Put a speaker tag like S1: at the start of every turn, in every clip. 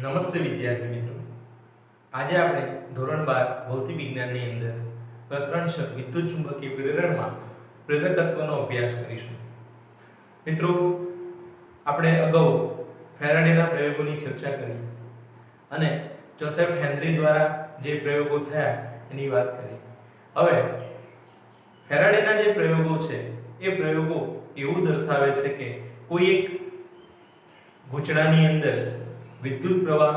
S1: નમસ્તે વિદ્યાર્થી મિત્રો, આજે આપણે ધોરણ 12 ભૌતિક વિજ્ઞાનની અંદર પ્રકરણ 6 વિદ્યુત ચુંબકીય પ્રેરણમાં પ્રેરકત્વનો અભ્યાસ કરીશું. મિત્રો, આપણે અગાઉ ફેરાડેના પ્રયોગોની ચર્ચા કરી અને જોસેફ હેનરી દ્વારા જે પ્રયોગો થયા એની વાત કરી. હવે ફેરાડેના જે પ્રયોગો છે એ પ્રયોગો એવું દર્શાવે છે કે કોઈ એક ગૂંચળાની અંદર વિદ્યુત પ્રવાહ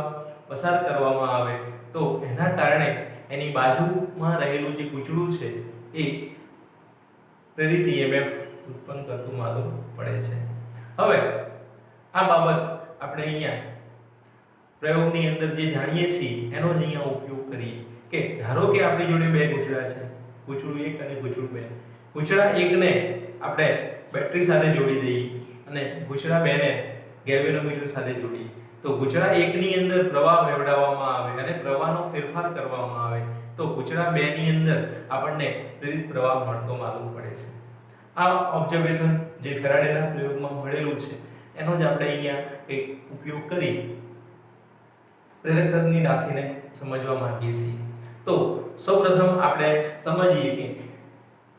S1: પસાર કરવામાં આવે તો એના કારણે એની બાજુમાં રહેલું જે ગૂંચળું છે એ પ્રેરિત EMF ઉત્પન્ન કરતું માલુમ પડે છે. હવે આ બાબત આપણે અહીંયા પ્રયોગની અંદર જે જાણીએ છીએ એનો જ અહીંયા ઉપયોગ કરીએ કે ધારો કે આપણી જોડે બે ગૂંચળા છે, ગૂંચળું 1 અને ગૂંચળું 2. ગૂંચળા 1 ને આપણે બેટરી સાથે જોડી દઈએ અને ગૂંચળા 2 ને ગેલ્વેનોમીટર સાથે જોડીએ તો ગૂંચળા 1 ની અંદર પ્રવાહ વહેવડાવવામાં આવે અને પ્રવાહનો ફેરફાર કરવામાં આવે તો ગૂંચળા 2 ની અંદર આપણને પ્રેરિત પ્રવાહ મળતો માલુમ પડે છે. આ ઓબ્ઝર્વેશન જે ફેરાડેના પ્રયોગમાં મળેલું છે એનો જ આપણે અહીંયા એક ઉપયોગ કરી પ્રેરકત્વની રાશિને સમજવા માંગીએ છીએ. તો સૌપ્રથમ આપણે સમજીએ કે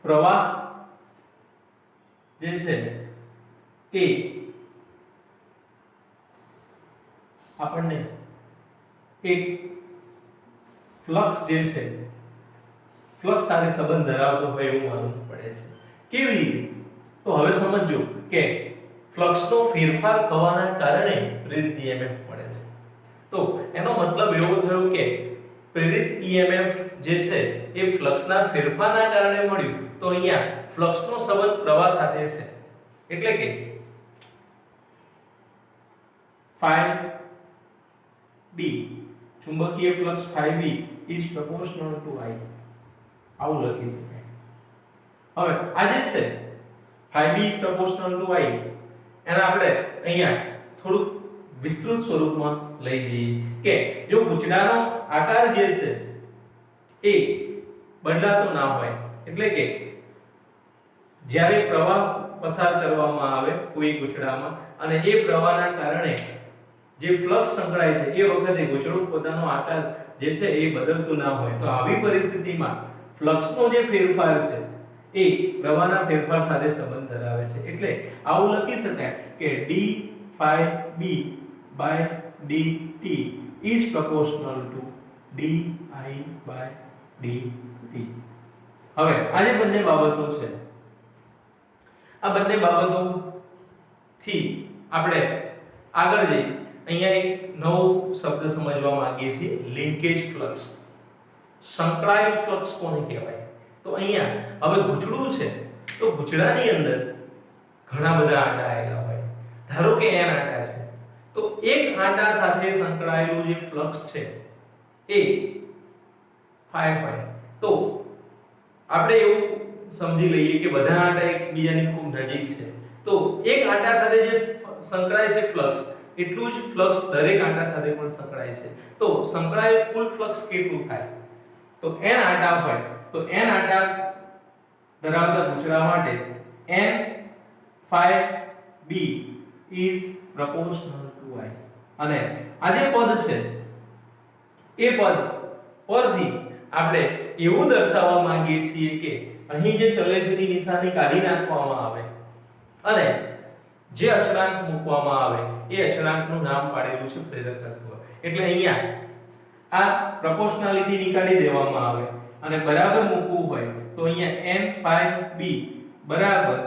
S1: પ્રવાહ જે છે એ આપણને એક ફ્લક્સ જે છે ફ્લક્સ સાથે સંબંધ ધરાવતો હોય એવું માલુમ પડે છે. કેવી રીતે? તો હવે સમજો કે ફ્લક્સનો ફેરફાર થવાના કારણે પ્રેરિત EMF મળે છે. તો એનો મતલબ એવો થયો કે પ્રેરિત EMF જે છે એ ફ્લક્સના ફેરફારના કારણે મળ્યું. તો અહીંયા ફ્લક્સનો સંબંધ પ્રવાહ સાથે છે એટલે કે phi B ચુંબકીય flux phi B is proportional to I. આવું લખી શકાય. હવે આ જે છે phi B is proportional to I એને આપણે અહીંયા થોડું વિસ્તૃત સ્વરૂપમાં લઈ જઈએ કે જો ગૂંચળાનો આકાર જે છે એ બદલાતો ના હોય એટલે કે જ્યારે પ્રવાહ પસાર કરવામાં આવે કોઈ ગૂંચળામાં અને એ પ્રવાહના કારણે જે ફ્લક્સ સંકળાય છે એ વખતે ગૂંચળું પોતાનો આકાર જે છે એ બદલતું ના હોય તો આવી પરિસ્થિતિમાં ફ્લક્સનો જે ફેરફાર છે એ પ્રવાહના ફેરફાર સાથે સંબંધ ધરાવે છે. એટલે આવું લખી શકાય કે d phi b by dt is proportional to di by dt. હવે આ જે બંને બાબતો છે આ બંને બાબતો થી આપણે આગળ જઈએ. અહીંયા એક નવો શબ્દ સમજવા માંગીએ છીએ, લિંકેજ ફ્લક્સ. સંકળાયેલ ફ્લક્સ કોને કહેવાય? તો અહીંયા હવે ગૂંચળું છે તો ગૂંચળાની અંદર ઘણા બધા આંટા આવેલા હોય. ધારો કે n આંટા છે તો એક આંટા સાથે સંકળાયેલું જે ફ્લક્સ છે એ phi હોય. તો આપણે એવું સમજી લઈએ કે બધા આંટા એકબીજાની ખૂબ નજીક છે તો એક આંટા સાથે જે સંકળાય છે ફ્લક્સ એટલું જ ફ્લક્સ દરેક આંટા સાથે પણ સંકળાય છે. તો સંકળાયેલ કુલ ફ્લક્સ કેટલું થાય? તો n આંટા હોય તો n આંટા ધરાવતા ગૂંચળા માટે n phi b is proportional to I. અને આ જે પદ છે એ પદ પરથી આપણે એવું દર્શાવવા માંગીએ છીએ કે અહીં જે ચલે છે ની નિશાની કાઢી નાખવામાં આવે અને જે અચળાંક મૂકવામાં આવે એ અચળાંકનું નામ પાડેલું છે પ્રેરકત્વ. એટલે અહીંયા આ પ્રોપોર્શનાલિટી નીકાળી દેવામાં આવે અને બરાબર મૂકવું હોય તો અહીંયા n phi b બરાબર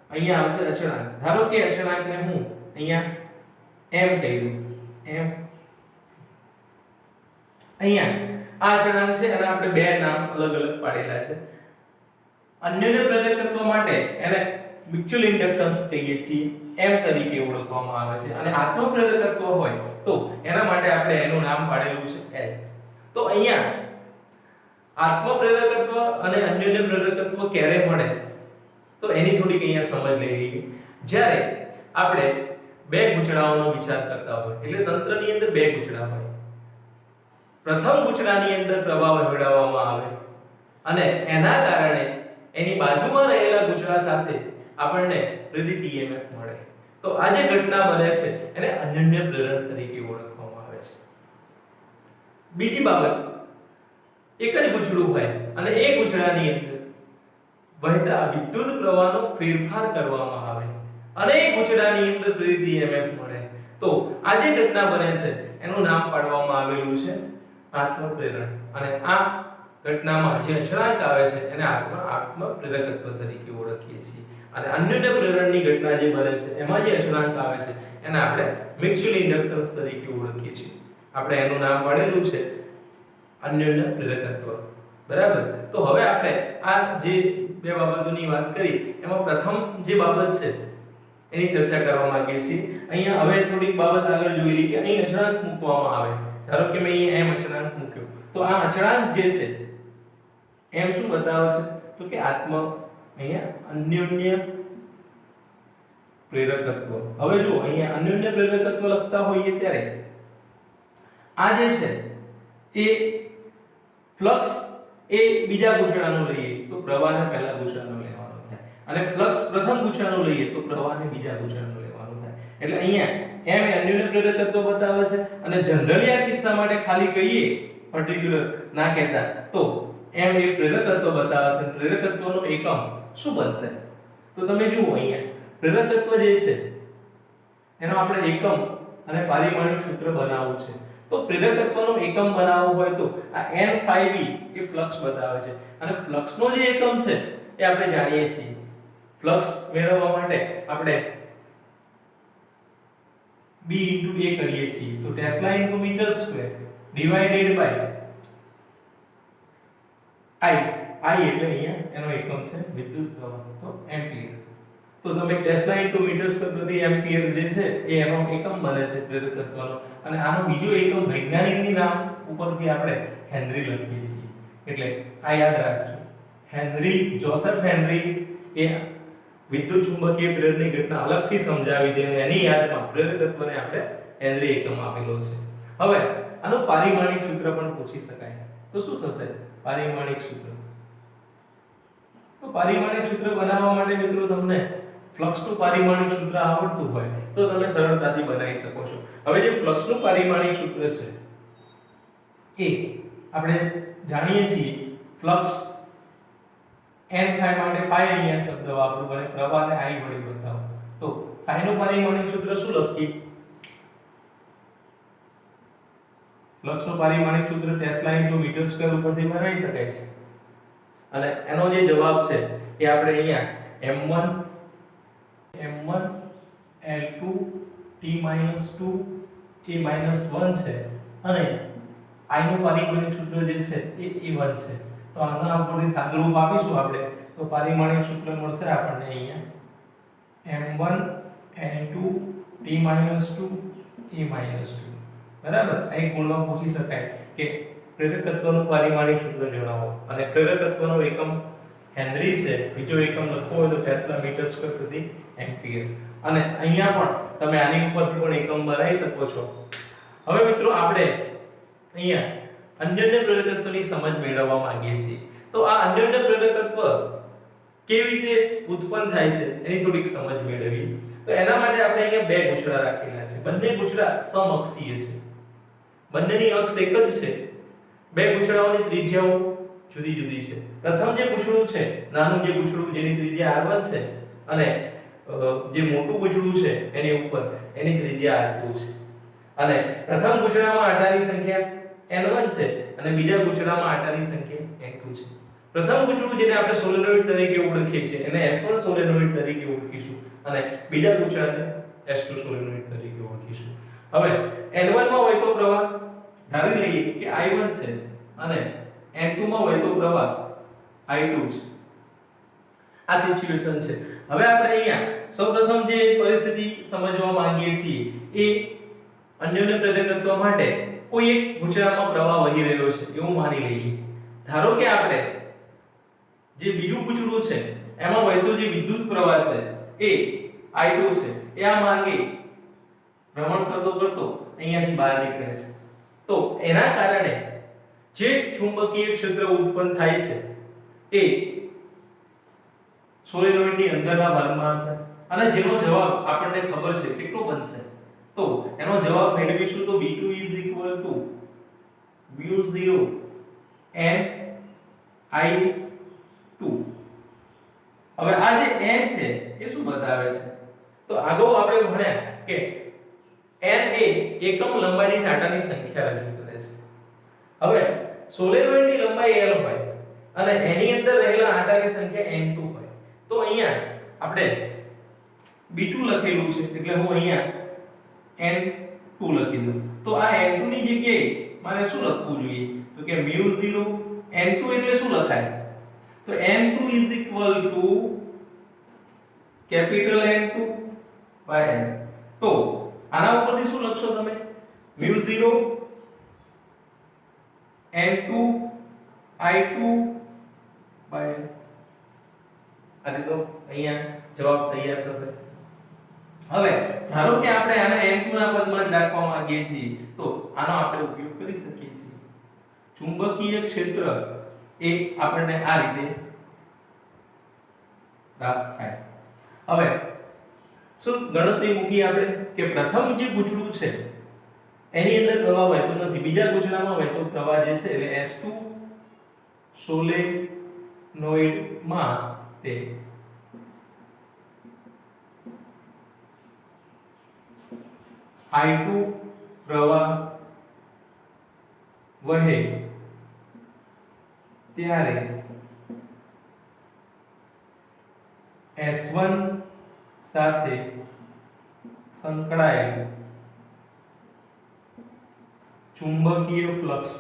S1: અહીંયા આવશે અચળાંક. ધારો કે અચળાંકને હું અહીંયા m કહી દઉં. m અહીંયા આ અચળાંક છે અને આપણે બે નામ અલગ અલગ પાડેલા છે. અન્યને પ્રેરકત્વ માટે એને મ્યુચ્યુઅલ ઇન્ડક્ટન્સ કહીએ છીએ, m તરીકે ઓળખવામાં આવે છે. અને આત્મ પ્રેરકત્વ હોય તો એના માટે આપણે એનું નામ પાડેલું છે L. તો અહીંયા આત્મ પ્રેરકત્વ અને અન્યને પ્રેરકત્વ ક્યારે મળે તો એની થોડીક અહીંયા સમજ લઈ લઈએ. જ્યારે આપણે બે ગૂંચળાઓનો વિચાર કરતા હોય એટલે તંત્રની અંદર બે ગૂંચળા હોય. પ્રથમ ગૂંચળાની અંદર પ્રવાહ વહેવડાવવામાં આવે અને એના કારણે એની બાજુમાં રહેલા ગૂંચળા સાથે આપણને પ્રેરિત EMF મળે. તો આ જે ઘટના બને છે એને અનન્ય પ્રેરણ તરીકે ઓળખવામાં આવે છે. બીજી બાબત, એક જ ગૂંચળું હોય અને એ ગૂંચળાની અંદર વહેતા વિદ્યુત પ્રવાહનો ફેરફાર કરવામાં આવે અને એ ગૂંચળાની અંદર પ્રેરિત EMF મળે, તો આ જે ઘટના બને છે એનું નામ પાડવામાં આવેલું છે આત્મપ્રેરણ. અને આ ઘટનામાં જે અચળાંક આવે છે એને આત્મપ્રેરકત્વ તરીકે ઓળખીએ છીએ. અને અન્યોન્ય પ્રેરણની ઘટના જે બને છે એમાં જે અચળાંક આવે છે એને આપણે મ્યુચ્યુઅલ ઇન્ડક્ટન્સ તરીકે ઓળખીએ છીએ. આપણે એનું નામ પાડેલું છે અન્યોન્ય પ્રેરકત્વ. બરાબર. તો હવે આપણે આ જે બે બાબતોની વાત કરી એમાં પ્રથમ જે બાબત છે એની ચર્ચા કરવા માંગીએ છીએ. અહીંયા હવે થોડીક બાબત આગળ જોઈ લઈએ કે અહીં અચળાંક મૂકવામાં આવે. ધારો કે મેં અહીંયા m અચળાંક મૂક્યો, તો આ અચળાંક જે છે m શું બતાવે છે તો કે અહીંયા અન્યોન્ય પ્રેરકત્વ. હવે જો અહીંયા અન્યોન્ય પ્રેરકત્વ લખતા હોઈએ ત્યારે આ જે છે એ ફ્લક્સ એ બીજા ગૂંચળાનું લઈએ તો પ્રવાહને પહેલા ગૂંચળાનો લેવાનો થાય, અને ફ્લક્સ પ્રથમ ગૂંચળાનું લઈએ તો પ્રવાહને બીજા ગૂંચળાનો લેવાનો થાય. એટલે અહીંયા m એ અન્યોન્ય પ્રેરકત્વ બતાવે છે. અને જનરલી આ કિસ્સા માટે ખાલી કહીએ પર્ટિક્યુલર ના કહેતા તો m એ પ્રેરકત્વ બતાવે છે. પ્રેરકત્વનો એકમ શું બનશે તો તમે જુઓ અહીંયા પ્રેરકત્વ જે છે એનો આપણે એકમ અને પારિમાણિક સૂત્ર બનાવવું છે. તો પ્રેરકત્વનો એકમ બનાવવો હોય તો આ n∅b એ ફ્લક્સ બતાવે છે, અને ફ્લક્સનો જે એકમ છે એ આપણે જાણીએ છીએ. ફ્લક્સ મેળવવા માટે આપણે b * a કરીએ છીએ, તો tesla * metre square divided by I એટલે અહીંયા એનો એકમ છે વિદ્યુત પ્રવાહ, તો એમ્પિયર. તો તમે ટેસ્લા * મીટર સ્ક્વેર પ્રતિ એમ્પિયર જે છે એ એનો એકમ બને છે પ્રેરકત્વનો. અને આનો બીજો એકમ વૈજ્ઞાનિકની નામ ઉપરથી આપણે હેનરી લખીએ છીએ. એટલે આ યાદ રાખજો, જોસેફ હેનરી એ વિદ્યુત ચુંબકીય પ્રેરણની ઘટના અલગથી સમજાવી દે અને એની યાદમાં પ્રેરકત્વને આપણે હેનરી એકમ આપેલો છે. હવે આનું પારિમાણિક સૂત્ર પણ પૂછી શકાય, તો શું થશે પારિમાણિક સૂત્ર? તો પારિમાણિક સૂત્ર બનાવવા માટે મિત્રો તમને ફ્લક્સનું પારિમાણિક સૂત્ર આવડતું હોય તો તમે સરળતાથી બનાવી શકો છો. હવે જે ફ્લક્સનું પારિમાણિક સૂત્ર છે એ આપણે જાણીએ છીએ. ફ્લક્સ n∅ માટે ∅ અહીંયા શબ્દ વાપરું અને પ્રવાહને I વડે બતાવો. તો ∅ નું પારિમાણિક સૂત્ર શું લખીએ? ફ્લક્સનું પારિમાણિક સૂત્ર ટેસ્લા * મીટર સ્ક્વેર ઉપરથી બનાવી શકાય છે. અને એનો જે જવાબ છે એ આપણે અહીંયા m1 L2 T - 2 A - 1 છે, અને I નું પારિમાણિક સૂત્ર જે છે એ E1 છે. તો આના ઉપરથી સાદુરૂપ આપીશું આપણે તો પારિમાણિક સૂત્ર મળશે આપણને અહીંયા m1 L2 T - 2 A - 2. બરાબર. અહીં ગુણમાં પૂછી શકાય કે પ્રેરકત્વનું પારિમાણિક સૂત્ર જણાવો, અને પ્રેરકત્વનો એકમ હેનરી છે, બીજો એકમ લખવો હોય તો ટેસ્લા મીટર સ્ક્વેર પ્રતિ એમ્પિયર. અને અહીંયા પણ તમે આની ઉપરથી પણ એકમ બનાવી શકો છો. હવે મિત્રો આપણે અહીંયા અન્યોન્ય પ્રેરકત્વની સમજ મેળવવા માંગીએ છીએ. તો આ અન્યોન્ય પ્રેરકત્વ કેવી રીતે ઉત્પન્ન થાય છે એની થોડીક સમજ મેળવીએ. તો એના માટે આપણે અહીંયા બે ગૂંચળા રાખેલા છે. બંને ગૂંચળા સમઅક્ષીય છે, બંનેની અક્ષ એક જ છે. બે ગૂંચળાઓની ત્રિજ્યાઓ જુદી જુદી છે. પ્રથમ જે ગૂંચળું છે, નાનું જે ગૂંચળું જેની ત્રિજ્યા r1 છે, અને જે મોટું ગૂંચળું છે એની ઉપર એની ત્રિજ્યા r2 છે. અને પ્રથમ ગૂંચળામાં આંટાની સંખ્યા n1 છે અને બીજા ગૂંચળામાં આંટાની સંખ્યા n2 છે. પ્રથમ ગૂંચળું જેને આપણે સોલેનોઇડ તરીકે ઓળખીએ છીએ એને S1 સોલેનોઇડ તરીકે ઓળખીશું, અને બીજા ગૂંચળાને S2 સોલેનોઇડ તરીકે ઓળખીશું. હવે n1 માં વહેતો પ્રવાહ ધારી લઈએ કે I1 છે, અને n2 માં વહેતો પ્રવાહ I2 છે. આ સિચ્યુએશન છે. હવે આપણે અહીંયા સૌપ્રથમ જે પરિસ્થિતિ સમજવા માંગીએ છીએ એ અન્યોન્ય પ્રેરકત્વ માટે કોઈ એક ગૂંચળામાં પ્રવાહ વહી રહ્યો છે એવું માની લઈએ. ધારો કે આપણે જે બીજું ગૂંચળું છે એમાં વહેતો જે વિદ્યુત પ્રવાહ છે એ I2 છે, એ આ માર્ગે ભ્રમણ કરતો કરતો અહીંયાથી બહાર નીકળે છે. તો એના કારણે જે ચુંબકીય ક્ષેત્ર ઉત્પન્ન થાય છે એ સોલેનોઇડની અંદરના ભાગમાં હશે, અને જેનો જવાબ આપણને ખબર છે કેટલો બનશે. તો એનો જવાબ મેળવીશું તો B2 = mu0 n I2 હવે આ જે n છે એ શું બતાવે છે તો આગળ આપણે ભણ્યા કે n એ એકમ લંબાઈની ટાટાની સંખ્યા રજૂ કરે છે હવે સોલેનોઈડની લંબાઈ l હોય અને એની અંદર રહેલા આંટાની સંખ્યા n2 હોય તો અહીંયા આપણે b2 લખેલું છે એટલે હું અહીંયા n2 લખી દઉં તો આ n2 ની જગ્યાએ મારે શું લખવું જોઈએ તો કે mu0 n2 એટલે શું લખાય તો n2 capital N2 by n તો આના ઉપરથી શું લખશો તમે mu0 n2 I2 by n આ તો અહીંયા જવાબ તૈયાર થશે હવે ધારો કે આપણે આને n2 ના પદમાં જ રાખવા માંગીએ છીએ તો આનો આપણે ઉપયોગ કરી શકીએ છીએ ચુંબકીય ક્ષેત્ર એ આપણને આ રીતે પ્રાપ્ત થાય હવે શું ગણતરી મૂકી આપણે કે પ્રથમ જે ગુચડું છે એની અંદર પ્રવાહ વહેતો નથી બીજા ગુચડામાં વહેતો પ્રવાહ જે છે એટલે S2 સોલેનોઇડ માં તે I2 પ્રવાહ વહે ત્યારે S1 સાથે સંકળાયેલ ચુંબકીય ફ્લક્સ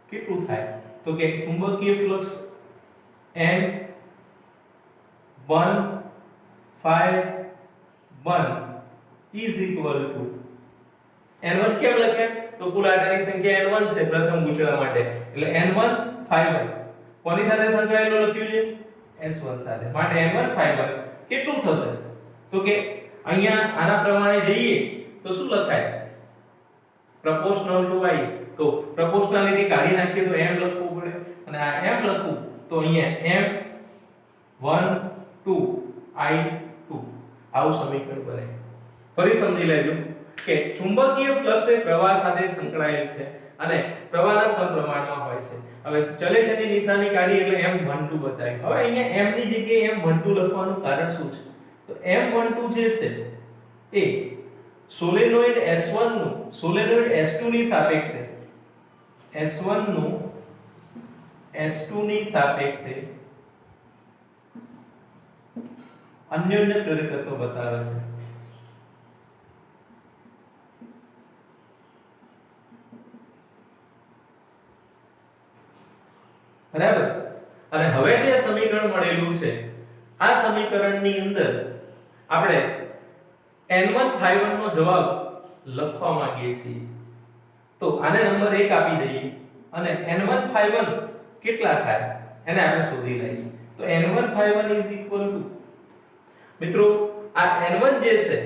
S1: કેટલું થાય તો કે ચુંબકીય flux N1 is equal to N1 કેમ લખ્યા તો કુલ આંટાની સંખ્યા N1 છે પ્રથમ ગુચડા માટે એટલે N1 ∅1 કોની સાથે સંકળાયેલું લખ્યું છે S1 સાથે માટે N1 ∅1 કેટલું થશે તો કે અહીંયા આના પ્રમાણે જઈએ તો શું લખાય proportional to I તો proportionality કાઢી નાખીએ તો m લખવું પડે અને આ m લખું તો અહીંયા m12 I2 આવું સમીકરણ બને ફરી સમજી લેજો કે ચુંબકીય ફ્લક્સ એ પ્રવાહ સાથે સંકળાયેલ છે અને પ્રવાહના સમપ્રમાણમાં હોય છે હવે ચલે છે ની નિશાની કાઢી એટલે m12 બતાવ્યું હવે અહીંયા m ની જગ્યાએ m12 લખવાનું કારણ શું છે તો m12 જે છે એ સોલેનોઇડ S1 નું સોલેનોઇડ S2 ની સાપેક્ષે S1 નું S2 ની સાપેક્ષે અન્યોન્ય પ્રેરકત્વ બતાવે છે બરાબર અને હવે જે સમીકરણ મળેલું છે આ સમીકરણની અંદર આપણે N1 ∅1 નો જવાબ લખવા માંગીએ છીએ તો આને નંબર 1 આપી દઈએ અને N1 ∅1 કેટલા થાય એને આપણે શોધી લઈએ તો N1 ∅1 મિત્રો આ N1 જે છે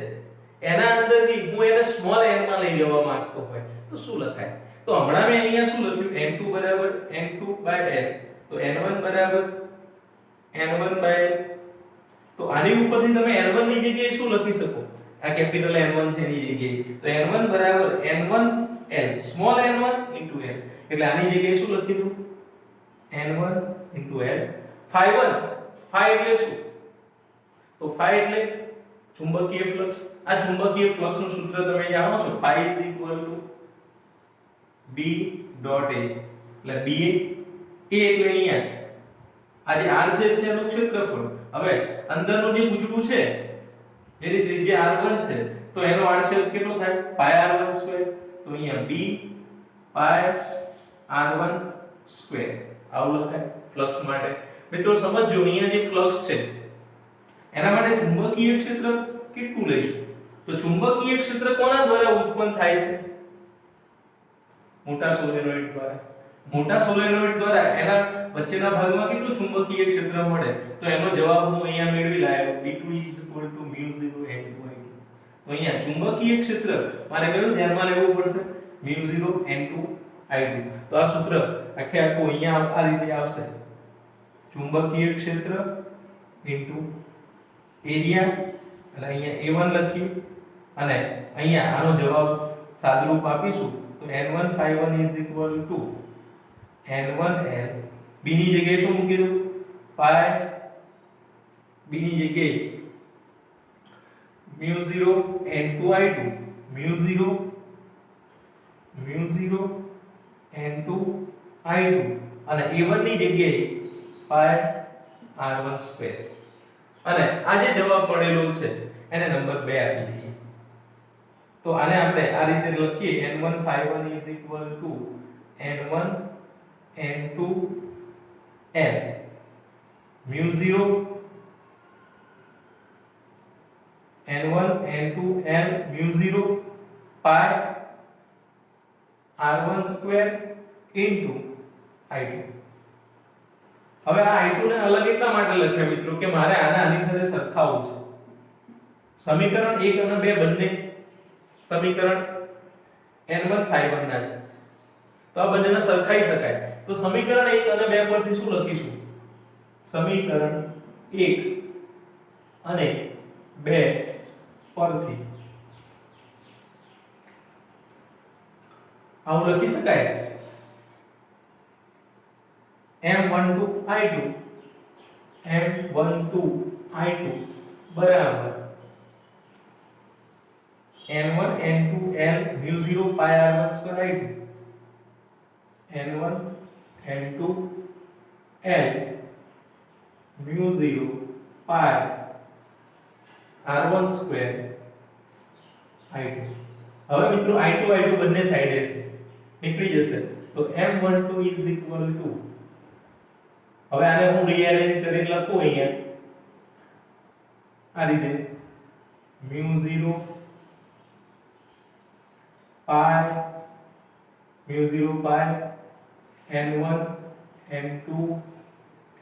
S1: એના અંદરથી હું એને સ્મોલ n માં લઈ જવા માંગતો હોય તો શું લખાય તો હમણાં મેં અહીંયા શું લખ્યું n2 બરાબર n2 by n તો n1 બરાબર n1 by n તો આની ઉપરથી તમે n1 ની જગ્યાએ શું લખી શકો આ કેપિટલ N1 છે એની જગ્યાએ તો n1 બરાબર n1 n small n1 into n એટલે આની જગ્યાએ શું લખી દઉં n1 into n ∅1 એટલે શું તો ∅ એટલે ચુંબકીય ફ્લક્સ આ ચુંબકીય ફ્લક્સ નું સૂત્ર તમે જાણો છો ∅ B ડોટ A એટલે B A એટલે અહીંયા આ જે r છે એનું ક્ષેત્રફળ હવે અંદરનું જે ગુચડું છે જેની ત્રિજ્યા r1 છે તો એનો આડછેદ કેટલો થાય pi r1 સ્ક્વેર તો અહીંયા B pi r1 સ્ક્વેર આવું લખાય ફ્લક્સ માટે મિત્રો સમજો અહીંયા જે ફ્લક્સ છે એના માટે ચુંબકીય ક્ષેત્ર કેટલું લઈશું તો ચુંબકીય ક્ષેત્ર કોના દ્વારા ઉત્પન્ન થાય છે મોટા સોલેનોઇડ દ્વારા એના વચ્ચેના ભાગમાં કેટલું ચુંબકીય ક્ષેત્ર મળે તો એનો જવાબ હું અહીંયા મેળવી લાવ્યો B2 = mu0 n2 I2 તો અહીંયા ચુંબકીય ક્ષેત્ર મારે કયું ધ્યાનમાં લેવું પડશે mu0 n2 I2 તો આ સૂત્ર આખે આખું અહીંયા આ રીતે આવશે ચુંબકીય ક્ષેત્ર * એરિયા એટલે અહીંયા A1 લખ્યું અને અહીંયા આનો જવાબ સાદરૂપ આપીશું તો n1 ∅1 n1l b ની જગ્યાએ શું મૂકી દઉં પાઈ b ની જગ્યાએ μ0 n2i2 μ0 n2i2 અને a1 ની જગ્યાએ પાઈ r12 અને આ જે જવાબ પડેલો છે એને નંબર 2 આપી દઈએ તો આને આપણે આ રીતે લખીએ n1 ∅1 n1 n2l μ0 n1 n2l μ0 pi r12 into i2 હવે આ i2 ને અલગ એટલા માટે લખ્યા મિત્રો કે મારે આની સાથે સરખાવવું છે સમીકરણ 1 અને 2 બંને સમીકરણ n1 ∅1 ના છે તો આ બંનેને સરખાઈ શકાય તો સમીકરણ 1 અને 2 પરથી શું લખીશું સમીકરણ 1 અને 2 પરથી આવું લખી શકાય m12i2 બરાબર n1 n2l μ0 pi r12 i2 n1 n2l μ0 pi r12 i2 હવે મિત્રો i2 બંને સાઈડે છે નીકળી જશે તો m12 હવે આને હું રીઅરેન્જ કરીને લખું અહીંયા આ રીતે μ0 pi n1 n2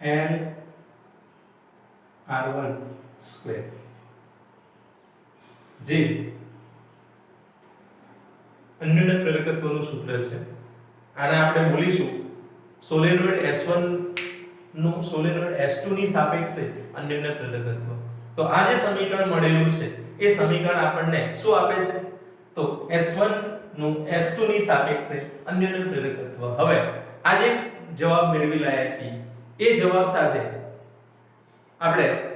S1: l r12 જે અન્યૂન પ્રેરકત્વનું સૂત્ર છે આને આપણે બોલીશું સોલેનોઇડ S1 નું સોલેનોઇડ S2 ની સાપેક્ષે અન્યૂન પ્રેરકત્વ તો આ જે સમીકરણ મળેલું છે એ સમીકરણ આપણને શું આપે છે તો S1 નું S2 ની સાપેક્ષે અન્યૂન પ્રેરકત્વ હવે આ જે જવાબ મેળવી લાયા છીએ એ જવાબ સાથે આપણે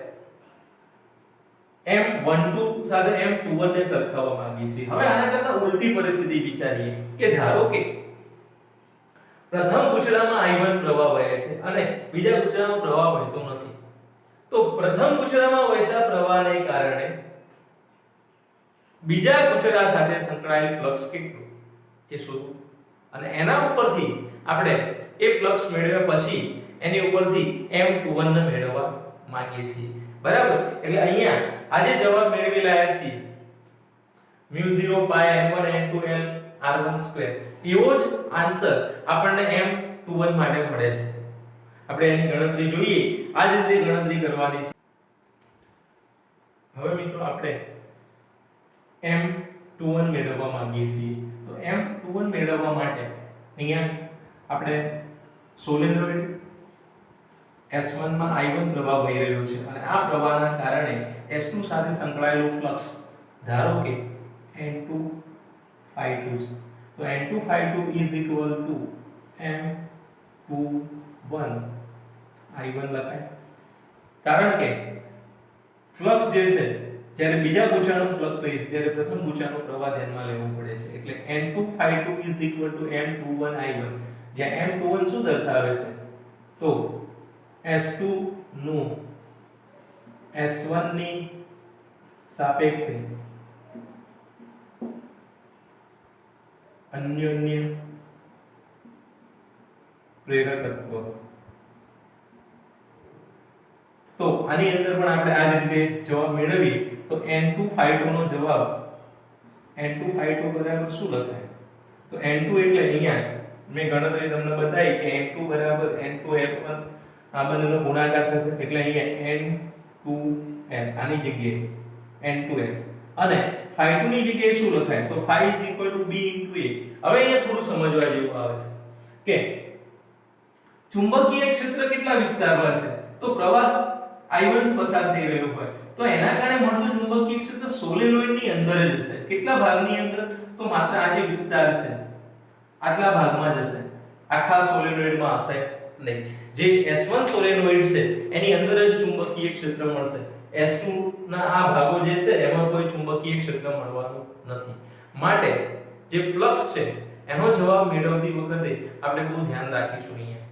S1: M12 સાથે M21 ને સરખાવવા માંગીએ છીએ હવે આના કરતા ઉલટી પરિસ્થિતિ વિચારીએ કે ધારો કે પ્રથમ ગુછડામાં I1 પ્રવાહ વહે છે અને બીજા ગુછડામાં પ્રવાહ વહેતો નથી તો પ્રથમ ગુછડામાં વહેતા પ્રવાહને કારણે બીજા ગુછડા સાથે સંકળાયેલ ફ્લક્સ કેટલું એ શોધવું અને એના ઉપરથી આપણે એ ફ્લક્સ મેળવ્યા પછી એની ઉપરથી M21 ને મેળવવા માંગીએ છીએ બરાબર એટલે અહીંયા આજે જવાબ મેળવી લાયા છીએ μ0 pi n1 n2l r12 એવો જ આન્સર આપણને M21 માટે મળે છે આપણે એની ગણતરી જોઈએ આ જ રીતે ગણતરી કરવાની છે હવે મિત્રો આપણે M21 મેળવવા માંગીએ છીએ તો M21 મેળવવા માટે અહીંયા આપણે સોલેનોઇડ S1 માં I1 પ્રવાહ વહી રહ્યો છે અને આ પ્રવાહના કારણે S2 સાથે સંકળાયેલું ફ્લક્સ ધારો કે N2 ∅2 છે તો N2 ∅2 M21 I1 લખાય કારણ કે ફ્લક્સ જે છે જ્યારે બીજા ગુચ્છાનો ફ્લક્સ લઈશ ત્યારે પ્રથમ ગુચ્છાનો પ્રવાહ ધ્યાનમાં લેવો પડે છે એટલે N2 ∅2 M21 I1 જ્યાં M21 શું દર્શાવે છે તો S2 નું S1 ની સાપેક્ષે અન્યોન્ય પ્રેરકત્વ તો આની અંદર પણ આપણે આ જ રીતે જવાબ મેળવીએ તો N2 ∅2 નો જવાબ N2 ∅2 બરાબર શું લખાય તો N2 એટલે અહીંયા મેં ગણતરી તમને બતાવી કે N2 બરાબર N2L1 આ બંનેનો ગુણાકાર થશે એટલે અહીંયા N2L આની જગ્યાએ N2L અને ∅2 ની જગ્યાએ શું લખાય તો ∅ b * a હવે અહીંયા થોડું સમજવા જેવું આવે છે કે ચુંબકીય ક્ષેત્ર કેટલા વિસ્તારમાં છે તો પ્રવાહ I1 પસાર થઈ રહ્યો હોય તો એના કારણે મળતું ચુંબકીય ક્ષેત્ર સોલેનોઇડની અંદર જ હશે. કેટલા ભાગની અંદર? તો માત્ર આ જે વિસ્તાર છે આટલા ભાગમાં જ હશે, આખા સોલેનોઇડમાં હશે નહીં. જે S1 સોલેનોઇડ છે એની અંદર જ ચુંબકીય ક્ષેત્ર મળશે. S2 ના આ ભાગો જે છે એમાં કોઈ ચુંબકીય ક્ષેત્ર મળવાનું નથી. માટે જે ફ્લક્સ છે એનો જવાબ મેળવતી વખતે આપણે બહુ ધ્યાન રાખીશું. અહીંયા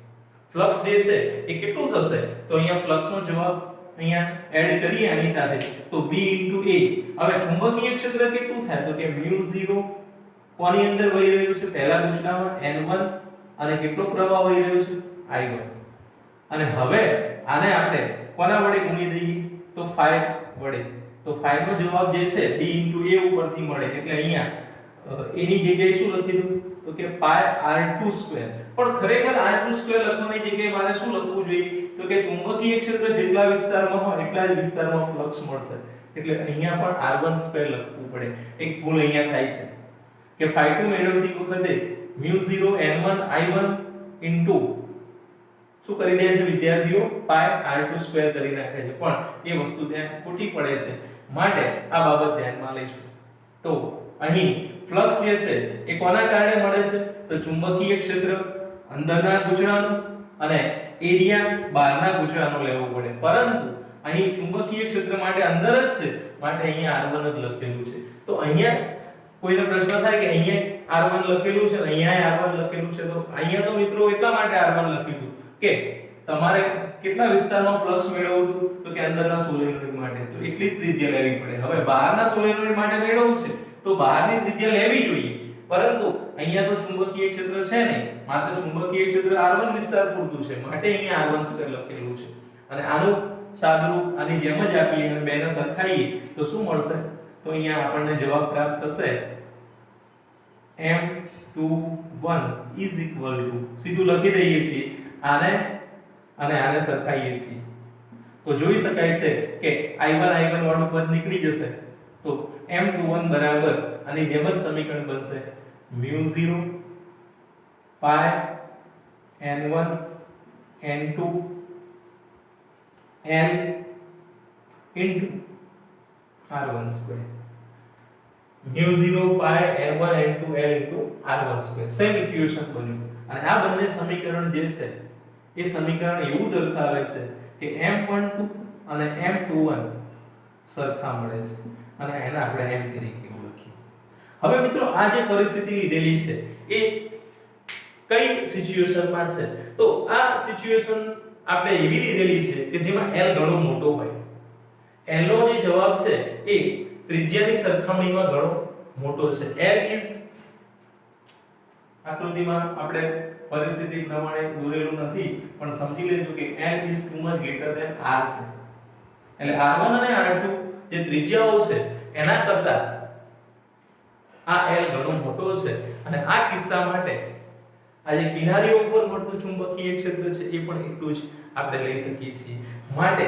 S1: ફ્લક્સ જે છે એ કેટલું થશે? તો અહીંયા ફ્લક્સનો જવાબ અહીંયા એડ કરીએ આની સાથે તો B * A. હવે ચુંબકીય ક્ષેત્ર કેટલું થાય? તો કે μ0 કોની અંદર વહી રહ્યું છે? પહેલા ગુચડામાં N1 અને કેટલો પ્રવાહ વહી રહ્યો છે? I1. અને હવે આને આપણે કોના વડે ગુણી દઈએ? તો 5 વડે. તો 5 નો જવાબ જે છે B * A ઉપરથી મળે. એટલે અહીંયા એની જગ્યાએ શું લખીશું? તો કે pi r2². પણ ખરેખર r2² લખવાની જગ્યાએ મારે શું લખવું જોઈએ? તો કે ચુંબકીય ક્ષેત્ર જેટલા વિસ્તારમાં હોય એટલા જ વિસ્તારમાં ફ્લક્સ મળશે. એટલે અહીંયા પણ r1² લખવું પડે. એક ભૂલ અહીંયા થાય છે કે phi2 મેળવતી વખતે μ0 n1 i1 ઇન્ટુ શું કરી દે છે વિદ્યાર્થીઓ? pi r2² કરી નાખે છે. પણ એ વસ્તુ ત્યાં ખોટી પડે છે. માટે આ બાબત ધ્યાનમાં લઈશું. તો અહીં ફ્લક્સ જે છે એ કોના કારણે મળે છે? તો ચુંબકીય ક્ષેત્ર અંદરના ગૂંચળાનું અને એરિયા બહારના ગૂંચળાનો લેવો પડે. પરંતુ અહીં ચુંબકીય ક્ષેત્ર માટે અંદર જ છે, માટે અહીંયા r1 જ લખેલું છે. તો અહીંયા કોઈને પ્રશ્ન થાય કે અહીંયા r1 લખેલું છે, અહીંયા r1 લખેલું છે, તો અહીંયા તો મિત્રો એટલા માટે r1 લખ્યું કે તમારે કેટલા વિસ્તારમાં ફ્લક્સ મેળવવું હતું? તો કે અંદરના સોલેનોઇડ માટે તો એટલી જ ત્રિજ્યા લેવી પડે. હવે બહારના સોલેનોઇડ માટે મેળવવું છે તો બહારની ત્રિજ્યા લેવી જોઈએ. પરંતુ અહીંયા તો ચુંબકીય ક્ષેત્ર છે નહીં, માત્ર ચુંબકીય ક્ષેત્ર r1 વિસ્તાર પૂરતું છે, માટે અહીંયા r1² લખેલું છે. અને આનું સાદુરૂપ આની જેમ જ આપીએ અને બેને સરખાઈએ તો શું મળશે? તો અહીંયા આપણને જવાબ પ્રાપ્ત થશે M21 સીધું લખી દઈએ છીએ આને અને આને સરખાઈએ છીએ તો જોઈ શકાય છે કે i1 વાળું પદ નીકળી જશે. તો M21 બરાબર આની જેમ જ સમીકરણ બનશે μ0 pi n1 n2 n into r1². μ0 pi n1 n2 n into r1². Same equation બન્યું. અને આ બંને સમીકરણ જે છે એ સમીકરણ એવું દર્શાવે છે કે M12 અને M21 સરખા મળે છે અને એને આપણે M તરીકે ઓળખીએ. હવે મિત્રો આ જે પરિસ્થિતિ લીધેલી છે એ કઈ સિચ્યુએશનમાં છે? તો આ સિચ્યુએશન આપણે એવી લીધેલી છે કે જેમાં L ઘણો મોટો હોય. L નો જે જવાબ છે એ ત્રિજ્યાની સરખામણીમાં ઘણો મોટો છે. L ઇઝ આકૃતિમાં આપણે પરિસ્થિતિ પ્રમાણે દોરેલું નથી પણ સમજી લેજો કે L is too much greater than R છે. એટલે R1 અને R2 જે ત્રિજ્યાઓ છે એના કરતા આ L ઘણો મોટો છે અને આ કિસ્સા માટે આ જે કિનારીઓ ઉપર મળતું ચુંબકીય ક્ષેત્ર છે એ પણ એટલું જ આપણે લઈ શકીએ છીએ. માટે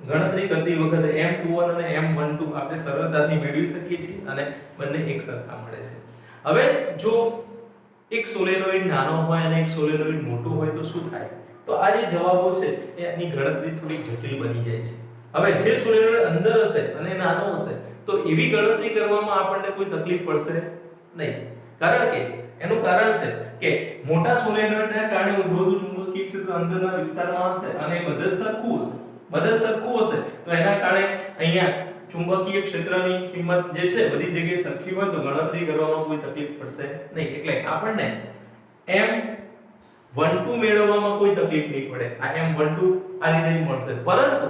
S1: ગણતરી કરતી વખતે M21 અને M12 આપણે સરળતાથી મેળવી શકીએ છીએ અને બંને એક સરખા મળે છે. હવે જો એક સોલેનોઇડ નાનો હોય અને એક સોલેનોઇડ મોટો હોય તો શું થાય? તો આ જે જવાબો છે એની ગણતરી થોડી જટિલ બની જાય છે. હવે જે સોલેનોઇડ અંદર હશે અને નાનો હશે તો એવી ગણતરી કરવામાં આપણને કોઈ તકલીફ પડશે નહીં. કારણ કે એનું કારણ છે કે મોટા સોલેનોઇડના કારણે ઉદ્ભવતું ચુંબકીય ક્ષેત્ર અંદરના વિસ્તારમાં હશે અને બધે જ સરખું હશે. તો એના કારણે અહીંયા ચુંબકીય ક્ષેત્રની કિંમત જે છે બધી જગ્યાએ સરખી હોય તો ગણતરી કરવામાં કોઈ તકલીફ પડશે નહીં. એટલે આપણને M12 મેળવવામાં કોઈ તકલીફ નહીં પડે. આ M12 આ રીતે જ મળશે. પરંતુ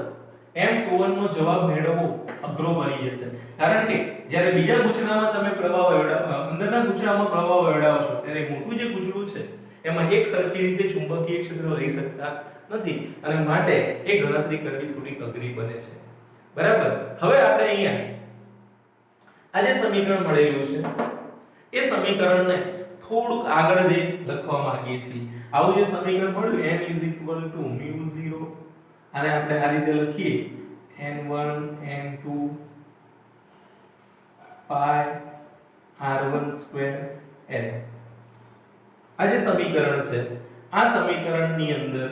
S1: M21 નો જવાબ મેળવવો અઘરો બની જશે. કારણ કે જ્યારે બીજા ગૂંચળામાં તમે પ્રવાહ વહેવડાવો, અંદરના ગૂંચળામાં પ્રવાહ વહેવડાવો છો ત્યારે મોટું જે ગૂંચળું છે એમાં એક સરખી રીતે ચુંબકીય ક્ષેત્ર લઈ શકતા નથી અને માટે એ ગણતરી કરવી થોડી અઘરી બને છે. બરાબર. હવે આપણે અહીંયા આ જે સમીકરણ મળેલું છે એ સમીકરણને થોડુંક આગળ જે લખવા માંગીએ છીએ. આવું જે સમીકરણ મળ્યું m μ0 અને આપણે આ રીતે લખીએ n1 n2 pi r1² l. આ જે સમીકરણ છે આ સમીકરણની અંદર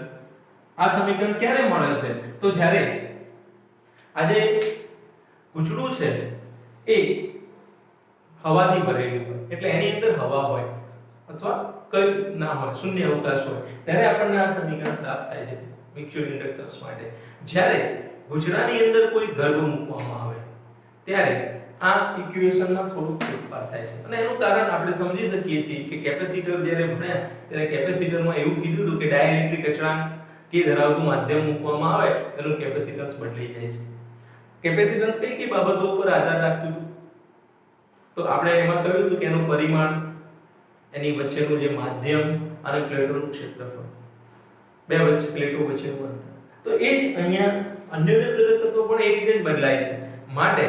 S1: આ સમીકરણ ક્યારે મળે છે? તો જ્યારે આ જે પૂંછડું છે એ હવાથી ભરેલું હોય, એટલે એની અંદર હવા હોય અથવા કઈ ના હોય, શૂન્ય અવકાશ હોય, ત્યારે આપણને આ સમીકરણ પ્રાપ્ત થાય છે મ્યુચ્યુઅલ ઇન્ડક્ટન્સ માટે. જ્યારે પૂંછડાની અંદર કોઈ ગર્ભ મૂકવામાં આવે ત્યારે આ ઇક્વેશનમાં થોડું ફેરફાર થાય છે, અને એનું કારણ આપણે સમજી શકીએ છીએ કે કેપેસિટર જ્યારે ભણ્યા ત્યારે કેપેસિટરમાં એવું કીધું હતું કે ડાઇલેક્ટ્રિક અચળાંક કે ધરાવતું માધ્યમ મૂકવામાં આવે તેનું કેપેસિટન્સ બદલાઈ જાય છે. કેપેસિટન્સ કઈ કઈ બાબતો ઉપર આધાર રાખતું હતું? તો આપણે એમાં કહ્યું હતું કે એનું પરિમાણ, એની વચ્ચેનું જે માધ્યમ અને પ્લેટોનું ક્ષેત્રફળ, બે વચ્ચે પ્લેટો વચ્ચેનું અંતર. તો એ જ અહીંયા અન્યોન્ય પ્રેરકત્વ પણ એ રીતે જ બદલાય છે. માટે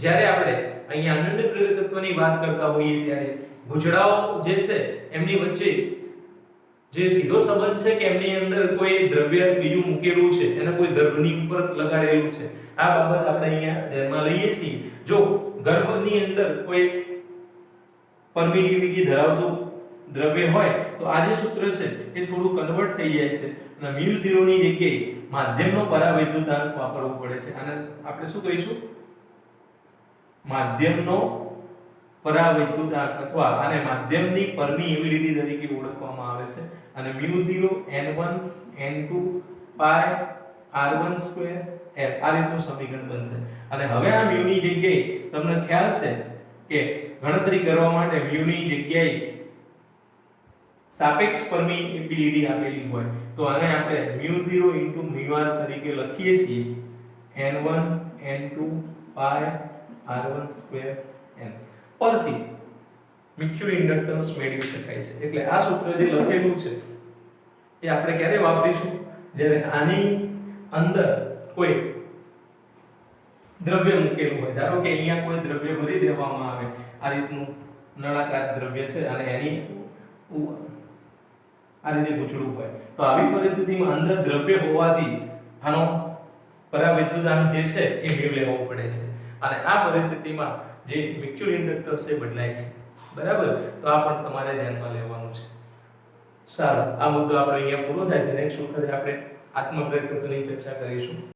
S1: જ્યારે આપણે અહીંયા અન્યોન્ય પ્રેરકત્વની વાત કરતા હોઈએ ત્યારે પૂંછડાઓ જે છે એમની વચ્ચે જે સીધો સંબંધ છે કે એમની અંદર કોઈ દ્રવ્ય બીજું મૂકેલું છે, એને કોઈ ગર્ભની ઉપર લગાડેલું છે, આ બાબત આપણે અહીંયા ધ્યાનમાં લઈએ છીએ. જો ગર્ભની અંદર કોઈ પરમિટિવિટી ધરાવતું દ્રવ્ય હોય તો આ જે સૂત્ર છે એ થોડું કન્વર્ટ થઈ જાય છે અને μ0 ની જગ્યાએ માધ્યમનો પરાવૈદ્યુતાંક વાપરવો પડે છે. આને આપણે શું કહીશું? માધ્યમનો પરાવૈદ્યુતાંક, અથવા આને માધ્યમની પરમિએબિલિટી તરીકે ઓળખવામાં આવે છે. અને μ0 n1 n2 પાઈ r1² l આ રીતનું સમીકરણ બનશે. અને હવે આ μ ની જગ્યાએ તમને ખ્યાલ છે કે ગણતરી કરવા માટે μ ની જગ્યાએ સાપેક્ષ પરમિએબિલિટી આપેલી હોય તો આને આપણે μ0 μr તરીકે લખીએ છીએ n1 n2 પાઈ r1² n. પરથી મ્યુચ્યુઅલ ઇન્ડક્ટન્સ મેળવી શકાય છે. એટલે આ સૂત્ર જે લખેલું છે એ આપણે ક્યારે વાપરીશું? જ્યારે આની અંદર કોઈ દ્રવ્ય મૂકેલું હોય. ધારો કે અહીંયા કોઈ દ્રવ્ય ભરી દેવામાં આવે, આ રીતનું નળાકાર દ્રવ્ય છે અને એની આ રીતે પૂંછડું હોય, તો આવી પરિસ્થિતિમાં અંદર દ્રવ્ય હોવાથી આનો પરાવૈદ્યુતાંક જે છે એ μ લેવો પડે છે. અને આ પરિસ્થિતિમાં જે મ્યુચ્યુઅલ ઇન્ડક્ટન્સ છે બદલાય છે. બરાબર? તો આ પણ તમારે ધ્યાનમાં લેવાનું છે. સારું, આ મુદ્દો આપણે અહીંયા પૂરો થાય છે. નેક્સ્ટ વખતે આપણે આત્મપ્રેરકત્વની ચર્ચા કરીશું.